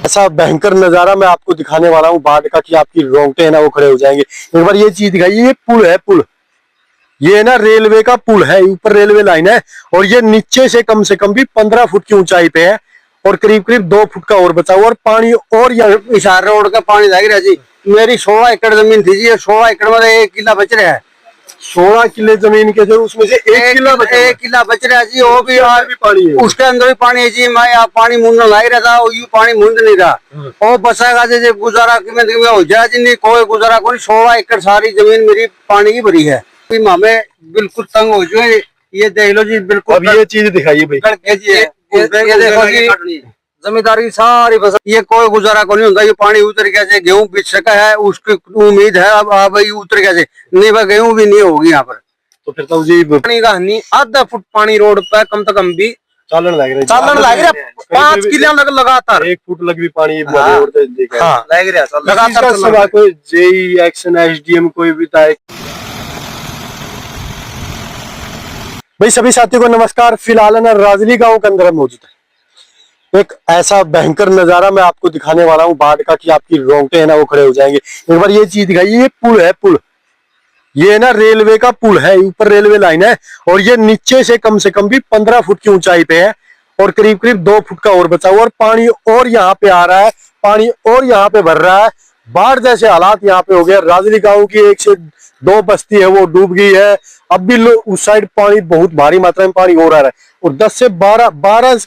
ऐसा भयंकर नजारा मैं आपको दिखाने वाला हूँ बाढ़ का कि आपकी रोंगटे है ना वो खड़े हो जाएंगे। एक बार ये चीज दिखाइए, ये पुल है, पुल ये ना रेलवे का पुल है, ऊपर रेलवे लाइन है और ये नीचे से कम भी 15 फुट की ऊंचाई पे है और करीब करीब 2 फुट का और बचा हुआ और पानी और इशार रोड का पानी लग रहा जी। मेरी 16 एकड़ जमीन थी जी, 16 एकड़ में 1 किला बच रहा है। 16 किले जमीन के जो उसमें से 1 किला बच रहा है जी। वो भी पानी है, उसके अंदर भी पानी है जी। मैं आप पानी मुंडने लग रहा था, यू पानी मुंड नहीं रहा। और बसागा जी गुजारा हो जाए जी, नहीं कोई गुजारा कोई। 16 एकड़ सारी जमीन मेरी पानी की भरी है। हमें बिल्कुल तंग हो जाए। ये देख लो जी, बिल्कुल। अब ये चीज दिखाइए भाई, ये देखो जी, जमींदारी की सारी फसल, ये कोई गुजारा को नहीं होता। ये पानी उतर गया से गेहूं बिछ सका है, उसकी उम्मीद है। अब भाई उतर गया से नहीं, वह गेहूं भी नहीं होगी यहाँ पर। तो फिर तो जी पानी का नहीं, आधा फुट पानी रोड पे कम से कम भी चालन लग रहा है। 5 किलो लगातार 1 फुट लग भी पानी लग रहा लगातार। कोई जेई एक्शन एसडीएम कोई विधायक। भाई सभी साथियों को नमस्कार। फिलहाल ना राजली गांव के अंदर हम मौजूद है। एक ऐसा भयंकर नजारा मैं आपको दिखाने वाला हूँ बाढ़ का कि आपकी रोंगटे है ना वो खड़े हो जाएंगे। एक बार ये चीज दिखाइए, ये पुल है, पुल ये ना रेलवे का पुल है, ऊपर रेलवे लाइन है और ये नीचे से कम भी 15 फुट की ऊंचाई पे है और करीब करीब 2 फुट का और बचा हुआ और पानी और यहाँ पे आ रहा है, पानी और यहाँ पे भर रहा है। बाढ़ जैसे हालात यहाँ पे हो गए। राजली गांव की 1 से 2 बस्ती है वो डूब गई है। अब भी उस साइड पानी बहुत भारी मात्रा में पानी और आ रहा है और 10 से 12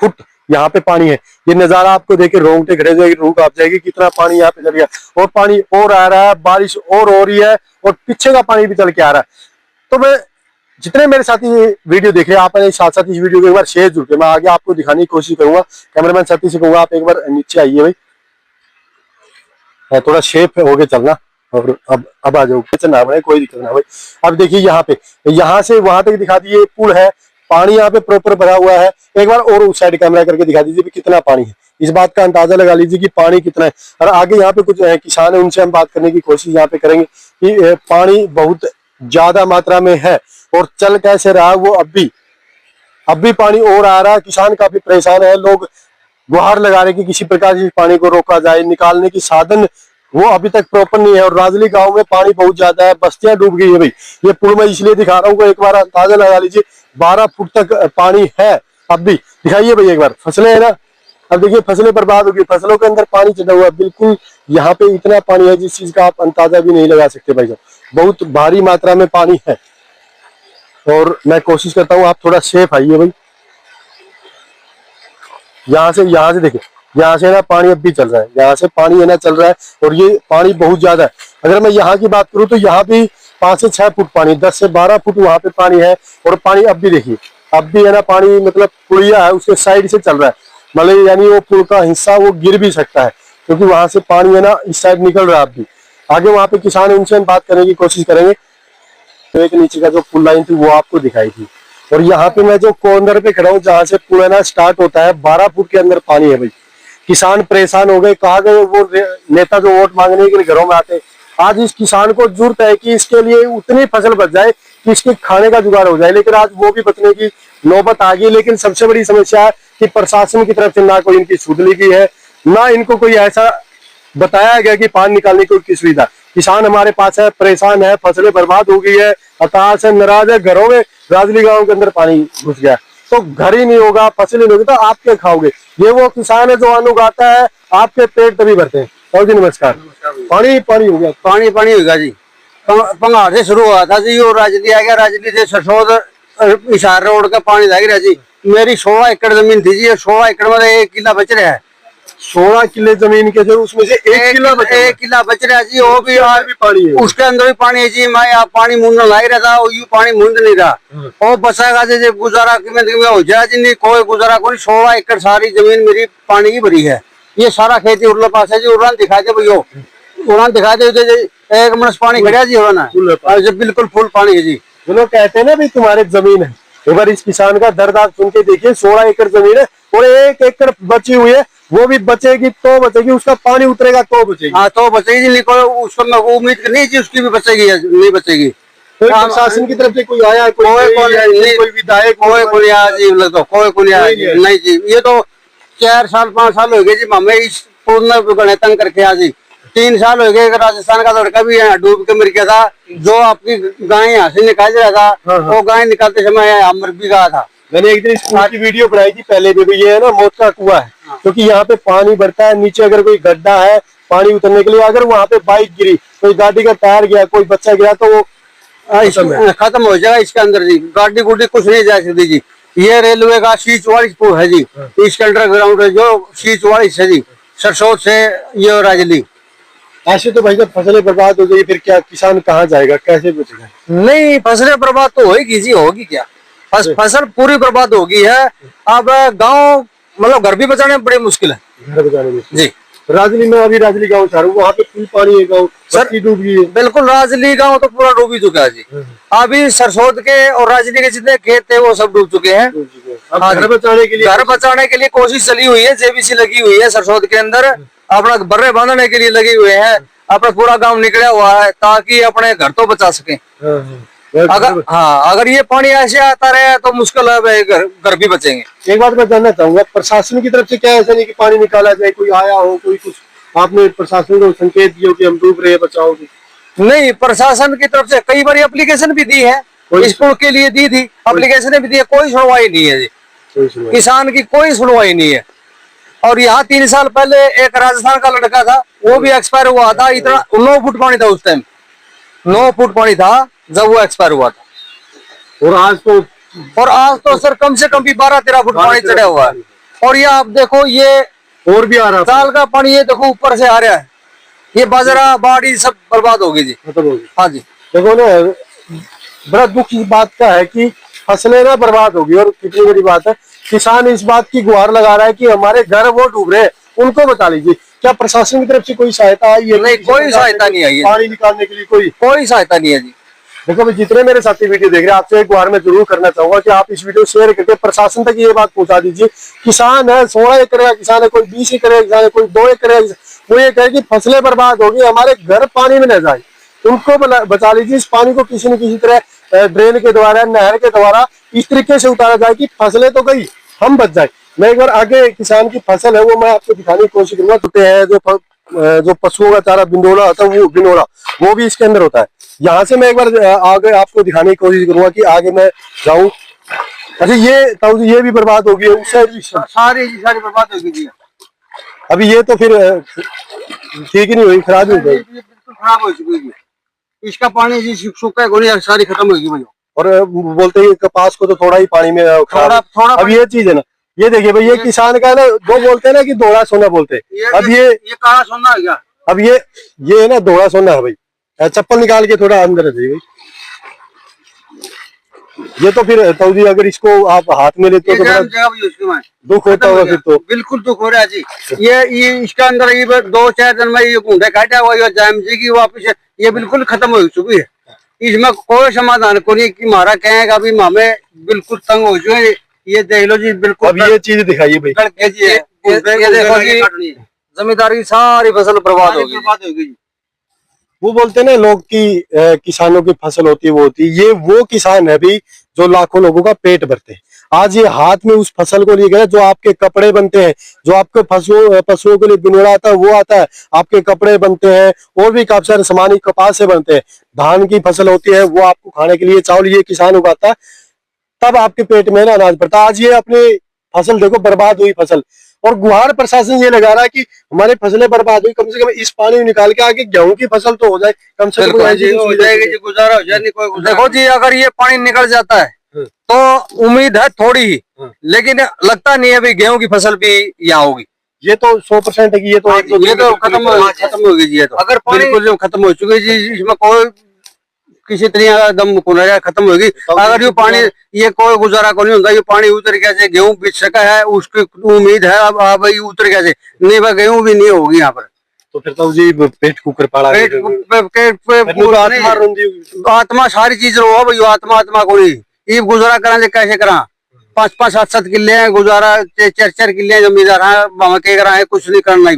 फुट यहाँ पे पानी है। ये नजारा आपको देखे रोंगटे खड़े जाएगी, रूह कांप जाएगी, कितना पानी यहाँ पे चल गया और पानी और आ रहा है, बारिश और हो रही है और पीछे का पानी भी चल के आ रहा है। तो मैं जितने मेरे साथी ये वीडियो देख रहे हैं, आपने साथ साथ इस वीडियो को एक बार शेयर जरूर करें। मैं आगे आपको दिखाने की कोशिश करूंगा। कैमरामैन साथी से कहूंगा आप एक बार नीचे आइए भाई, थोड़ा शेप हो गए चलना और अब आ जाओ, ना बने कोई दिक्कत ना भाई। अब देखिए यहाँ पे, यहाँ से वहां तक दिखा दीजिए, पुल है, पानी यहाँ पे प्रॉपर भरा हुआ है। एक बार और उस साइड कैमरा करके दिखा दीजिए भी कितना पानी है। इस बात का अंदाजा लगा लीजिए कि पानी कितना है। और आगे यहाँ पे कुछ किसान है, उनसे हम बात करने की कोशिश यहाँ पे करेंगे कि पानी बहुत ज्यादा मात्रा में है और चल कैसे रहा है वो। अब भी पानी और आ रहा है, किसान काफी परेशान है। लोग गुहार लगा रहे कि किसी प्रकार से पानी को रोका जाए, निकालने की साधन वो अभी तक प्रॉपर नहीं है। और राजली गांव में पानी बहुत ज्यादा है, बस्तियां डूब गई है भाई। ये पुल मैं इसलिए दिखा रहा हूँ, एक बार अंदाजा लगा लीजिए 12 फुट तक पानी है। अब भी दिखाइए भाई एक बार, फसलें है ना, अब देखिए फसलें बर्बाद हो गई, फसलों के अंदर पानी चढ़ा हुआ है बिल्कुल। यहाँ पे इतना पानी है जिस चीज का आप अंदाजा भी नहीं लगा सकते भाई साहब। बहुत भारी मात्रा में पानी है और मैं कोशिश करता हूँ आप थोड़ा सेफ आइए भाई। यहाँ से देखिए, यहाँ से ना पानी अब भी चल रहा है, यहाँ से पानी है ना चल रहा है और ये पानी बहुत ज्यादा है। अगर मैं यहाँ की बात करूँ तो यहाँ भी 5 से 6 फुट पानी, 10 से 12 फुट वहां पे पानी है और पानी अब भी देखिए, अब भी है ना पानी, मतलब पुलिया है उसके साइड से चल रहा है, मतलब यानी वो पुल का हिस्सा वो गिर भी सकता है क्योंकि वहां से पानी है ना इस साइड निकल रहा है। अब भी आगे वहां पे किसान है, उनसे हम बात करने की कोशिश करेंगे। तो एक नीचे का जो पुल लाइन थी वो आपको दिखाई थी और यहाँ पे मैं जो कॉर्नर पे खड़ा हूँ जहाँ से पुल है ना स्टार्ट होता है, 12 फुट के अंदर पानी है भाई। किसान परेशान हो गए, कहा गए वो नेता जो वोट मांगने के लिए घरों में आते। आज इस किसान को जरूरत है कि इसके लिए उतनी फसल बच जाए कि इसके खाने का जुगाड़ हो जाए, लेकिन आज वो भी बचने की नौबत आ गई। लेकिन सबसे बड़ी समस्या है कि प्रशासन की तरफ से ना कोई इनकी सुधली की है, ना इनको कोई ऐसा बताया गया कि पानी निकालने की कोई सुविधा। किसान हमारे पास है, परेशान है, फसलें बर्बाद हो गई है, हताश है, नाराज है, घरों में राजली गांव के अंदर पानी घुस गया। तो घर ही नहीं होगा, फसल ही नहीं होगी तो आप क्या खाओगे। ये वो किसान है जो अन्न उगाता है, आपके पेट तभी भरते हैं। जी नमस्कार। पानी हो गया, पानी होगा जी। पंगार से शुरू हुआ था जी और राजली आ गया, राजली से सरसोद इशार रोड का पानी लग रहा जी। मेरी 16 एकड़ जमीन थी जी, 16 एकड़ में 1 किला बच रहा है। 16 किले जमीन के जो उसमें से 1 किला बच रहा है जी। वो भी पानी है, उसके अंदर भी पानी है जी। मैं आप पानी मुंडने लग रहा था, यू पानी मुंड नहीं रहा। और बसागा जी गुजारा हो जाए जी, नहीं कोई गुजारा कोई। 16 एकड़ सारी जमीन मेरी पानी की भरी है। ये सारा खेती उरला पास है जी। उड़ान दिखा दे भैया, उड़ान दिखा दे, एक मनस पानी खड़ा जी उड़ाना बिल्कुल फुल पानी है जी। जो लोग कहते हैं ना भाई तुम्हारे जमीन है, एक बार इस किसान का दर्द आप सुन के देखिए। 16 एकड़ जमीन है और 1 एकड़ बची हुई है, वो भी बचेगी तो बचेगी, उसका पानी उतरेगा तो बचेगी। हाँ तो बचेगी, नहीं कोई उसको मैं उम्मीद नहीं थी उसकी भी बचेगी नहीं बचेगी। कोई प्रशासन की तरफ से कोई आया, कोई विधायक, कोई नहीं जी, नहीं जी। ये तो 4 साल 5 साल हो गए जी हमें इस पूर्ण गणे तंग करके आज 3 साल हो गए। राजस्थान का लड़का भी यहाँ डूब के मर गया था। जो आपकी गाय यहाँ से निकाल रहा था, वो गाय निकालते समय यहाँ मर भी गया था। मैंने एक दिन स्कूल की वीडियो बनाई थी पहले भी, ये है ना मौत का कुआं है, क्योंकि यहाँ पे पानी बढ़ता है, नीचे अगर कोई गड्ढा है पानी उतरने के लिए, अगर वहाँ पे बाइक गिरी, कोई गाड़ी का टायर गया, कोई बच्चा गया तो वो खत्म हो जाएगा इसके अंदर जी। गाड़ी गुड्डी कुछ नहीं जा सकती जी। ये रेलवे का C44 पुल है जी, इसके अंडरग्राउंड है जो C44 है जी, सरसोद से ये राजली। ऐसे तो भाई जब फसलें बर्बाद हो गई फिर क्या किसान कहाँ जाएगा, कैसे बचेगा? नहीं फसलें बर्बाद तो होगी जी, होगी क्या, फसल पूरी बर्बाद होगी है। अब गांव मतलब घर भी बचाने में बड़ी मुश्किल है, घर बचाने में जी। राजली में अभी राजली गाँव चाह रहा हूँ, वहाँ पे फुल पानी है, गाँव सर डूब गई है। बिल्कुल राजली गांव तो पूरा डूब ही चुका है जी। अभी सरसोद के और राजली के जितने खेत थे वो सब डूब चुके हैं। घर बचाने के लिए कोशिश चली हुई है, JBC लगी हुई है सरसोद के अंदर, अपना बर्रे बांधने के लिए लगे हुए हैं। अपना पूरा गांव निकला हुआ है ताकि अपने घर तो बचा सके। अगर ये पानी ऐसे आता रहे तो मुश्किल है, घर भी बचेंगे। एक बात मैं जानना चाहूंगा, प्रशासन की तरफ से क्या ऐसा नहीं कि पानी निकाला जाए, कोई आया हो, कोई कुछ आपने प्रशासन को संकेत दिया कि हम डूब रहे हैं बचाओ? नहीं प्रशासन की तरफ से कई बार एप्लीकेशन भी दी है, इस पुल के लिए दी थी, एप्लीकेशन भी दी है, कोई सुनवाई नहीं है जी। किसान की कोई सुनवाई नहीं है। और यहाँ 3 साल पहले एक राजस्थान का लड़का था, वो भी एक्सपायर हुआ था। इतना 9 फुट पानी था उस टाइम, 9 फुट पानी था जब वो एक्सपायर हुआ था। और आज तो सर कम से कम भी 12-13 फुट पानी चढ़ा हुआ है। और ये आप देखो, ये और भी आ रहा साल का पानी, ये देखो ऊपर से आ रहा है, ये बाजरा बाड़ी सब बर्बाद होगी जी। हाँ जी देखो ना, बड़ा दुख इस बात का है कि फसलें ना बर्बाद होगी। और कितनी बड़ी बात है, किसान इस बात की गुहार लगा रहा है कि हमारे घर वो डूब रहे हैं, उनको बता लीजिए। क्या प्रशासन की तरफ से कोई सहायता आई है? नहीं, कोई सहायता नहीं आई है। पानी निकालने के लिए कोई सहायता नहीं है जी। देखो भाई, जितने मेरे साथी वीडियो देख रहे हैं, आपसे एक गुहार मैं जरूर करना चाहूंगा कि आप इस वीडियो शेयर करके प्रशासन तक ये बात पहुंचा दीजिए। किसान है, 16 एकड़ का किसान है, कोई 20 एकड़ का किसान है, कोई 2 एकड़ का, वो ये कहे कि फसलें बर्बाद होगी, हमारे घर पानी में न जाए, उनको बचा लीजिए। इस पानी को किसी न किसी तरह ड्रेन के द्वारा, नहर के द्वारा इस तरीके से उतारा जाए कि फसलें तो गई, हम बच जाए। मैं एक बार आगे किसान की फसल है वो मैं आपको दिखाने की कोशिश करूंगा। होते हैं जो पशुओं का चारा बिंडोला होता है, वो बिनोला वो भी इसके अंदर होता है। यहाँ से मैं एक बार आगे आपको दिखाने की कोशिश करूंगा कि आगे मैं जाऊं। अच्छा, ये भी बर्बाद होगी, उस साइड भी सारी बर्बाद होगी जी। अभी ये तो फिर ठीक ही नहीं हुई, खराब हो गई, बिल्कुल खराब हो चुकी है। इसका पानी जी सूखा है, सारी खत्म होगी भाई। और बोलते हैं कपास को तो थोड़ा ही पानी में थोड़ा। अब ये चीज है ना, ये देखिए भाई, ये किसान का ना, वो बोलते हैं ना कि दोहरा सोना बोलते हैं। अब ये काला सोना है क्या? अब ये है ना दोहरा सोना है भाई। चप्पल निकाल के थोड़ा अंदर है भाई। ये तो फिर ताऊ जी अगर इसको आप हाथ में लेते हो तो दुख होता होगा फिर तो। बिल्कुल दुख हो रहा है जी। ये इसके अंदर ये 2-4 दिन में ये घूंडे काटा हुआ है जाम जी की वापिस, ये बिल्कुल खत्म हो चुकी है। इसमें कोई समाधान को नहीं कि हमारा कहेगा अभी हमें बिल्कुल तंग हो चुके। ये देख लो जी, बिल्कुल। अब ये चीज दिखाइए भाई, ये देखो जी, जमींदार की सारी फसल बर्बाद होगी। वो बोलते हैं ना लोग कि किसानों की फसल होती है वो होती है। ये वो किसान है भी जो लाखों लोगों का पेट भरते हैं। आज ये हाथ में उस फसल को लिए गए जो आपके कपड़े बनते हैं, जो आपके पशुओं के लिए बिनोड़ा आता है वो आता है, आपके कपड़े बनते हैं, और भी काफी सारे सामान कपास से बनते हैं। धान की फसल होती है वो आपको खाने के लिए, चावल ये किसान उगाता है, तब आपके पेट में ना अनाज पड़ता है। आज ये अपनी फसल देखो, बर्बाद हुई फसल, और गुहार प्रशासन ये लगा रहा है कि हमारी फसलें बर्बाद हुई, कम से कम इस पानी निकाल के आगे गेहूं की फसल तो हो जाए, कम से कम हो जाएगी, गुजारा हो जाए। देखो जी, अगर ये पानी निकल जाता है तो उम्मीद है थोड़ी ही, लेकिन लगता नहीं है गेहूं की फसल भी यहाँ होगी। ये तो 100% है कि ये तो खत्म होगी जी। ये तो अगर बिल्कुल खत्म हो चुकी है जी, इसमें कोई किसी तरह दम खत्म होगी। अगर ये पानी, ये कोई गुजारा को नहीं होता। ये पानी उतर कैसे गेहूं बिक सका है, उसकी उम्मीद है। अब भाई उतर कैसे नहीं, वह गेहूं भी नहीं होगी यहाँ पर। तो फिर तो जी पेट कुकर पड़ा, आत्मा सारी चीज रो भाई, आत्मा को नहीं। ये गुजारा करा कैसे करा? 5-5, 7-7 किले हैं गुजारा, 4-4 किले जमींदार है, करा है कुछ नहीं करना ही।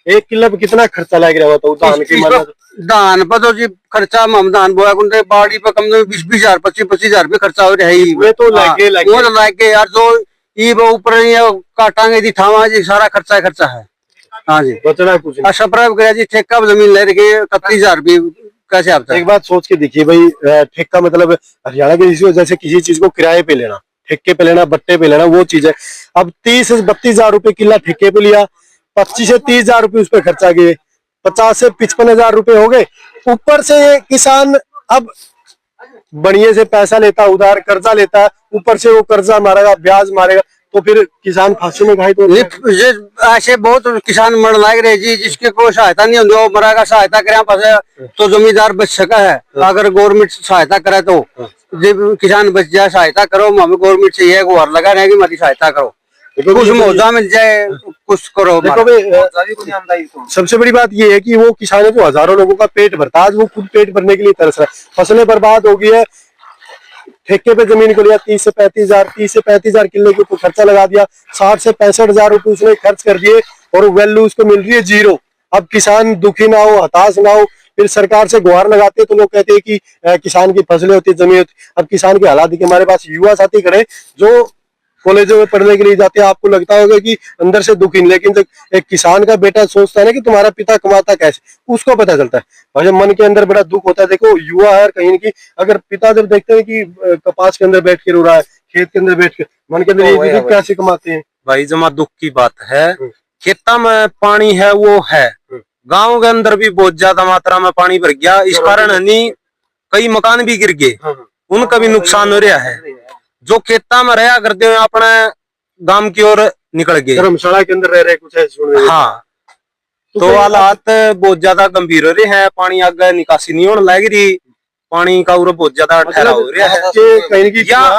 1 किलो पे कितना खर्चा लग रहा होता? धान पर तो जी खर्चा, हम धान बोया बाड़ी पे कम से कम 20-20 हजार, 25-25 हजार रुपये खर्चा हो रहा है। तो लागे यार, जो ये वो ऊपर ये काटांगे जी ठावा जी सारा खर्चा ही खर्चा है। हाँ जी बचना कुछ नहीं। सप्राइब करा जी ठेका पर जमीन ले रखी 31,000 रुपये कैसे आता है। एक बात सोच के देखिए भाई, ठेका मतलब हरियाणा के इसी वजह से किसी चीज को किराए पे लेना, ठेके पे लेना, बट्टे पे लेना, वो चीज है। अब 30 से 32,000 रुपए किला ठेके पे लिया, 25 से 30,000 रुपए उस पर खर्चा किए, 50 से 55,000 रुपए हो गए। ऊपर से ये किसान अब बढ़िया से पैसा लेता, उधार कर्जा लेता है, ऊपर से वो कर्जा मारेगा, ब्याज मारेगा, तो फिर किसान फांसी में घायल तो ये ऐसे बहुत किसान मर लाग रहे जी, जिसके कोई सहायता नहीं होती, वो मरेगा सहायता करे पास तो जमींदार बच सका है। अगर गवर्नमेंट सहायता करे तो किसान बच जाए, सहायता करो। हमें गवर्नमेंट से ये गुहार लगा रहे कि हमारी सहायता करो, कुछ मुआवजा मिल जाए, कुछ करो। देखो भाई, सबसे बड़ी बात ये है कि वो किसान है जो हजारों लोगों का पेट भरता है, आज वो खुद पेट भरने के लिए तरस रहा है, फसलें बर्बाद हो गई है। ठेके पे जमीन को लिया 30 से 35,000 किले के ऊपर खर्चा लगा दिया, 60 से 65,000 रुपए उसने खर्च कर दिए और वैल्यू उसको मिल रही है जीरो। अब किसान दुखी ना हो, हताश ना हो, फिर सरकार से गुहार लगाते तो लोग कहते हैं कि किसान की फसलें होती, जमीन होती। अब किसान के हालात देखिए, हमारे पास युवा साथी खड़े जो कॉलेजों में पढ़ने के लिए जाते हैं, आपको लगता होगा कि अंदर से दुखी, लेकिन जब एक किसान का बेटा सोचता है ना कि तुम्हारा पिता कमाता कैसे, उसको पता चलता है भाई, मन के अंदर बड़ा दुख होता है। देखो युवा है कहीं की, अगर पिता जब देखते हैं कि कपास के अंदर बैठ के रो रहा है, खेत के अंदर बैठ के, मन के अंदर ये कैसे कमाते हैं भाई। जमा दुख की बात है, खेता में पानी है वो है, गांव के अंदर भी बहुत ज्यादा मात्रा में पानी भर गया, इस कारण कई मकान भी गिर गए, उनका भी नुकसान हो रहा है। जो खेता में रहा करते हुए अपने गांव की ओर निकल गए, धर्मशाला के अंदर रह रहे कुछ ऐसे। हाँ, तो हालात बहुत ज्यादा गंभीर हो रहे हैं, पानी आगे निकासी नहीं होने लग रही, पानी का उर बहुत ज्यादा ठहराव हो रहा है।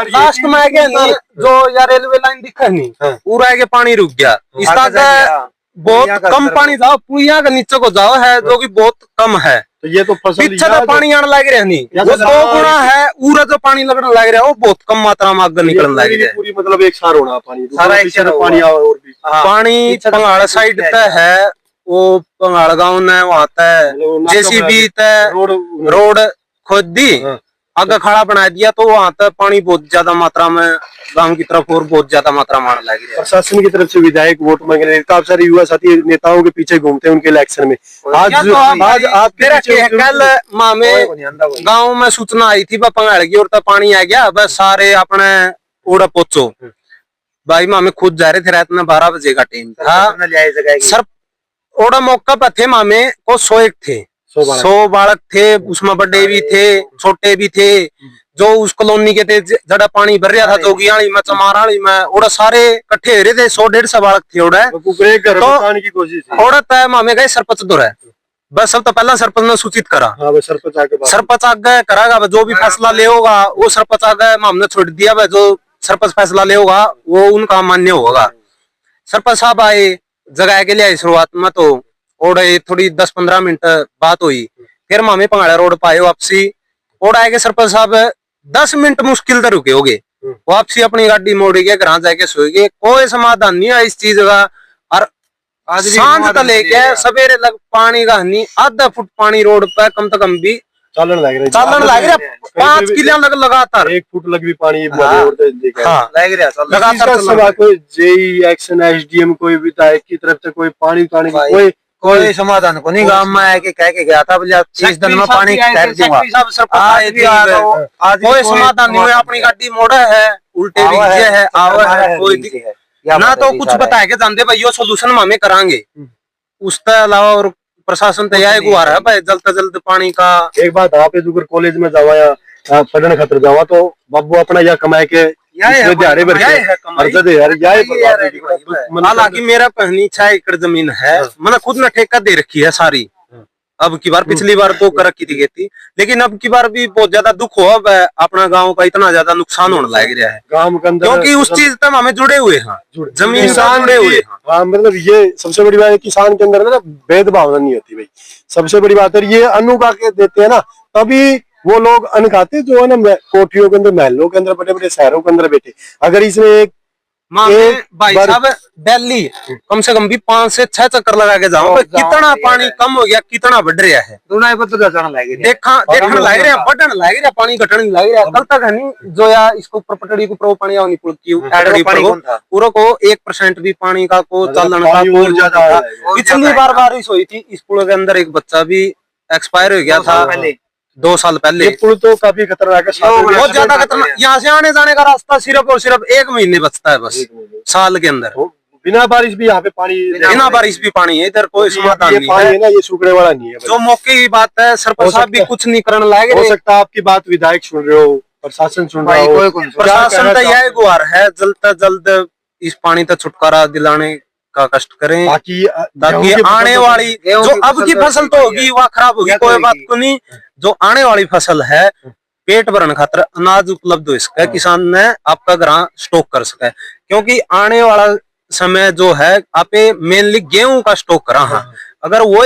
लास्ट में आगे नहीं जो यार रेलवे लाइन दिखा नहीं, पूरा आगे पानी रुक गया, इस तरह बहुत कम पानी जाओ, पुलिया के नीचे को जाओ है जो कि बहुत कम है। तो ये तो फसल पीछे तो पानी आने लग रहा नहीं, वो 2 गुना है, पूरा जो पानी लगने लग रहा है वो बहुत कम मात्रा में आगे निकलने लग रहा है। पूरी मतलब एक सार होना पानी, सारा एक सार पानी और भी पानी पंगाड़ साइड तक है, वो पंगाड़ गाँव ने वहां तक जेसीबी तक रोड खोद दी, आगे खड़ा बना दिया, तो वहां तक पानी बहुत ज्यादा मात्रा में गांव की तरफ और बहुत ज्यादा मात्रा में आने लग रहा है। प्रशासन की तरफ से विधायक वोट मांगने, काफी सारे युवा साथी नेताओं के पीछे घूमते हैं उनके इलेक्शन में। आज आपके कल मामे गांव में सूचना आई थी पंगाड़ की और तब पानी आ गया, बस सारे अपने ओड़ा पहुंचो भाई। मामे खुद जा रहे थे, रात में 12 बजे का टाइम था, सर ओड़ा मौका पर थे, मामे को 101 थे, 100 बालक थे, उसमें बड़े भी थे, छोटे भी थे, जो उस कॉलोनी के थे जड़ा पानी भर रहा था, जोगियाली में, चमाराली में, ओड़ा सारे इकट्ठे हो रहे थे, 100-150 बालक थे ओड़ा। तो ओड़ा तय मामे गए सरपंच दो है, बस सब तो पहला सरपंच ने सूचित करा, सरपंच आगे करागा, जो भी फैसला ले होगा वो सरपंच आगे हमने छोड़ दिया, जो सरपंच फैसला ले होगा वो उनका मान्य होगा। सरपंच साहब आए, जगह के लिए शुरुआत में तो ओड़े थोड़ी 10-15 मिनट बात हुई, फिर मामे पंगाड़ा रोड पाए वापसी, ओड़ आए सरपंच साहब 10 मिनट मुश्किल से रुके होगे, वापसी अपनी गाड़ी मोड़ के घर जाके सोए गए, कोई समाधान नहीं है इस चीज का। और सांझ तक लेके सवेरे लग पानी का नहीं, आधा फुट पानी रोड पे कम से कम भी चालन लग रहा 5 किलो लगातार 1 फुट लग भी पानी लगातार। कोई जेई एक्शन एसडीएम कोई विधायक की तरफ से कोई पानी कोई समाधान को नहीं, गांव में आके कह के गया था, बोले 30 दिन में पानी कर दूंगा, कोई समाधान नहीं हुआ। अपनी गाड़ी मोड़ा है, उल्टे भी है, आवा है, कोई ना तो कुछ बताए के जानते भाई, यो सोल्यूशन हमें करांगे, उसके अलावा और प्रशासन तैयार गुहार है भाई, जल्द से जल्द पानी का। एक बात आप अगर कॉलेज में जावा या पढ़ने खातर जावा तो बाबू अपना या कमाए के हालांकि मेरा पहनी 6 एकड़ जमीन है, मैंने खुद ने ठेका दे रखी है सारी। अब की बार पिछली बार तो कर रखी थी, लेकिन अब की बार भी बहुत ज्यादा दुख हो, अब अपना गांव का इतना ज्यादा नुकसान होने लग रहा है गांव के अंदर, क्योंकि उस चीज तक हमें जुड़े हुए हैं, जमीन से जुड़े हुए हैं। हाँ, मतलब ये सबसे बड़ी बात है, किसान के अंदर ना भेदभावना नहीं होती भाई, सबसे बड़ी बात है। ये अन्न उगा के देते हैं ना, तभी वो लोग अन्न खाते जो है ना कोठियों के अंदर, महलों के अंदर, बड़े बड़े शहरों के अंदर बैठे। अगर इसमें एक भाई साहब दिल्ली कम से कम भी 5 से 6 चक्कर लगा के जाओ, कितना पानी कम हो गया, कितना बढ़ रहा है। देखा देखने लग रहा है, बढ़ने लग रहा है, पानी घटने लग रहा है। कल तक है नहीं जो या इसको ऊपर पटड़ी को ऊपर पानी आवनी पुल की पूरा को 1% भी पानी का को चलन का। पिछली बार बारिश हुई थी, इस पुल के अंदर एक बच्चा भी एक्सपायर हो गया था 2 साल पहले। ये पुल तो काफी खतरनाक है, बहुत ज्यादा खतरनाक। यहाँ से आने जाने का रास्ता सिर्फ और सिर्फ 1 महीने बचता है बस साल के अंदर। बिना बारिश भी यहाँ पे पानी, बिना बारिश भी पानी है इधर, कोई समाधान नहीं है ना, ये सूखने वाला नहीं है। जो मौके की बात है, सरपंच साहब भी कुछ नहीं करने लायक। हो सकता है आपकी बात विधायक सुन रहे हो, प्रशासन सुन रहा हो। प्रशासन तो यह गुहार है जल्द से जल्द इस पानी तक छुटकारा दिलाने का कष्ट करें, ताकि आने वाली जो अब की फसल तो होगी वह खराब होगी, कोई बात को नहीं। जो आने वाली फसल है पेट भरने खातर अनाज उपलब्ध हो सके, किसान ने आपका ग्रां स्टॉक कर सके। क्योंकि आने वाला समय जो है आप मेनली गेहूं का स्टॉक करा है, अगर वो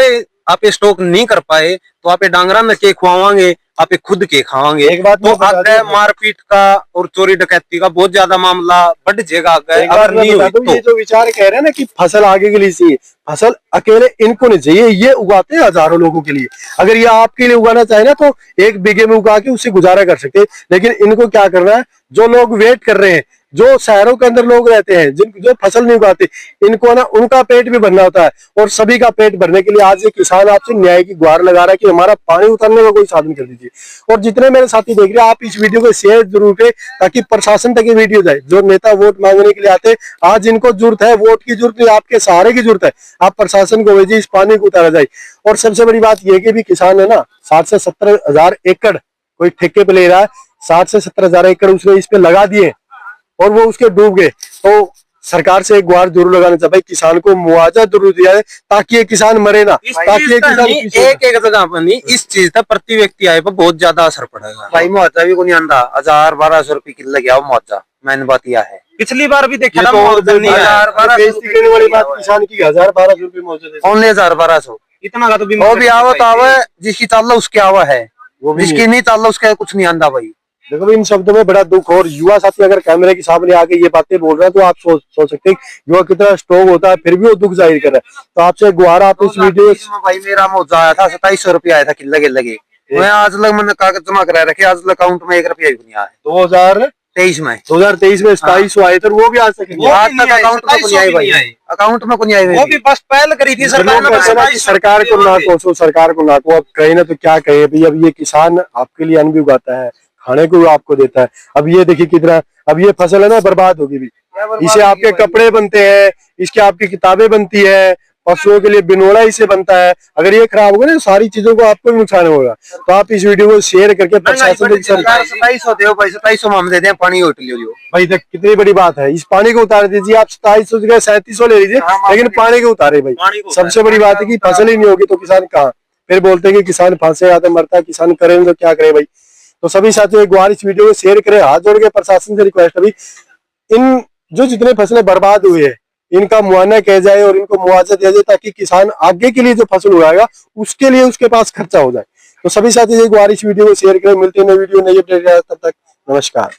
आप स्टॉक नहीं कर पाए तो आप डांगरा में के खुआवांगे, आप खुद के खावांगे। एक बात तो आगे मारपीट का और चोरी डकैती का बहुत ज्यादा मामला बढ़ जाएगा अगर नहीं हुई तो। ये जो विचार कह रहे हैं ना कि फसल आगे के लिए चाहिए, फसल अकेले इनको नहीं चाहिए, ये उगाते हैं हजारों लोगों के लिए। अगर ये आपके लिए उगाना चाहे ना तो 1 बीघे में उगा के उससे गुजारा कर सकते हैं, लेकिन इनको क्या करना है, जो लोग वेट कर रहे हैं, जो शहरों के अंदर लोग रहते हैं, जो फसल नहीं उगाते, इनको ना उनका पेट भी भरना होता है। और सभी का पेट भरने के लिए आज ये किसान आपसे न्याय की गुहार लगा रहा है कि हमारा पानी उतारने का कोई साधन कर दीजिए। और जितने मेरे साथी देख रहे हैं, आप इस वीडियो को शेयर जरूर करें ताकि प्रशासन तक ये वीडियो जाए। जो नेता वोट मांगने के लिए आते हैं, आज इनको जरूरत है, वोट की जरूरत नहीं, आपके सहारे की जरूरत है। आप प्रशासन को भेजिए, इस पानी को उतारा जाए। और सबसे बड़ी बात यह कि भी किसान है ना 60 से 70 हजार एकड़ कोई ठेके पे ले रहा है, 60 से 70 हजार एकड़ उसने इस पे लगा दिए और वो उसके डूब गए। तो सरकार से एक गुहार जरूर लगाना चाहिए, भाई किसान को मुआवजा जरूर दिया जाए ताकि ये किसान मरे ना, ताकि ये किसान एक जगह पर नहीं, इस चीज का प्रति व्यक्ति आए पर बहुत ज्यादा असर पड़ेगा। भाई मुआवजा भी को नहीं आंदा, 1000-1200 रुपए किलो गया मुआवजा, मैंने बात यह है। पिछली बार भी देखा था, वाली बात किसान की 1000-1200 रुपए मुआवजा, ओनली 1000-1200 इतना का तो वो भी आवा तो आवा, जिसकी चाल उसके आवा है, जिसकी नहीं चाल उसका कुछ नहीं आंदा। भाई देखो इन शब्दों में बड़ा दुख। और युवा साथी अगर कैमरे के सामने आके ये बातें बोल रहे हैं तो आप सोच सकते हैं युवा कितना स्ट्रॉन्ग होता है, फिर भी वो दुख जाहिर कर रहा है। तो आपसे गुहारा, आप इस वीडियो भाई मेरा मुआवजा आया था 2700 रुपया आया था किले के लगे, मैं आज लग मैंने कागज जमा करा रखे, आज लग अकाउंट में 1 रुपया भी नहीं आया। 2023 में 2700 आए थे, वो भी आज तक आज तक अकाउंट में नहीं आई भाई, अकाउंट में नहीं आई। वो भी बस पहल करी थी सरकार ने। सरकार को ना कोसो, सरकार को ना को, अब कहे ना तो क्या कहे भाई। अब ये किसान आपके लिए अन्न भी उगाता है, खाने को आपको देता है। अब ये देखिए कितना, अब ये फसल है ना बर्बाद होगी भी, इसे आपके कपड़े बनते हैं, इसके आपकी किताबें बनती है, पशुओं के लिए बिनोला इसे बनता है। अगर ये खराब होगा ना सारी चीजों को आपको भी नुकसान होगा। तो आप इस वीडियो को शेयर करके प्रशासन 2700 हम दे दें पानी भाई तक कितनी बड़ी बात है। इस पानी को उतार दीजिए आप, 2700 जगह 3700 ले लीजिए, लेकिन पानी को उतारे भाई। सबसे बड़ी बात है कि फसल ही नहीं होगी तो किसान कहाँ, फिर बोलते हैं कि किसान फांसे आते मरता है, किसान करें तो क्या करे भाई। तो सभी साथियों एक बार इस वीडियो को शेयर करें, हाथ जोड़ के प्रशासन से रिक्वेस्ट है इन जो जितने फसलें बर्बाद हुए हैं इनका मुआयना किया जाए और इनको मुआवजा दिया जाए ताकि किसान आगे के लिए जो फसल उगाएगा उसके लिए उसके पास खर्चा हो जाए। तो सभी साथी एक बार इस वीडियो को शेयर करें। मिलते हैं नई वीडियो नई अपडेट, तब तक नमस्कार।